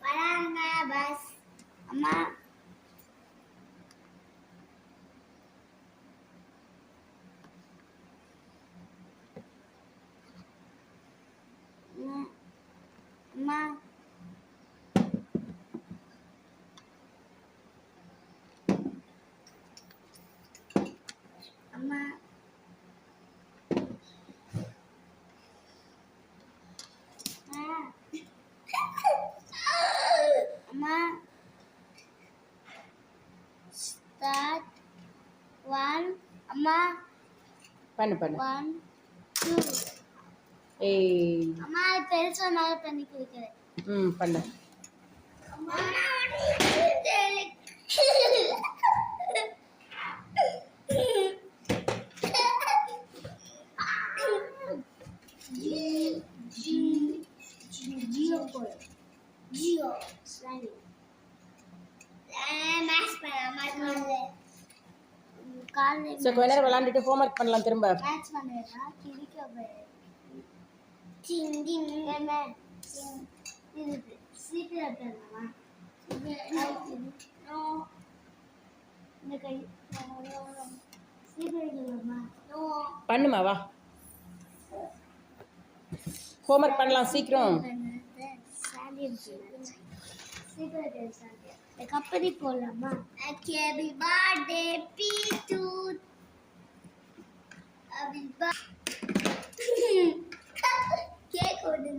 வராங்க பஸ். அம்மா அம்மா அம்மா அம்மா ஸ்டார்ட் 1 அம்மா பண்ணு 1 2 ஏய் அம்மா பெருசா மேல பண்ணி கொடுக்கிறேன். பண்ணு. அம்மா ஜியோ ஸ்லைம் மேட்ச் பண்ண கால் சோ கொஞ்ச நேரம் விளையாண்டுட்டு ஹோம்வொர்க் பண்ணலாம் திரும்ப. மேட்ச் பண்ணேனா கிளிக்க போறேன். டிங் டிங் என்ன இது சீக்கிரம் பண்ணலாமா? நோ இந்த கை சீக்கிரம் இல்லைம்மா. நோ பண்ணுமா வா. ஹோம்வொர்க் பண்ணலாம் சீக்கிரம். கப்படி போடலாமா? Happy birthday beat. Happy birthday cake ஒன்று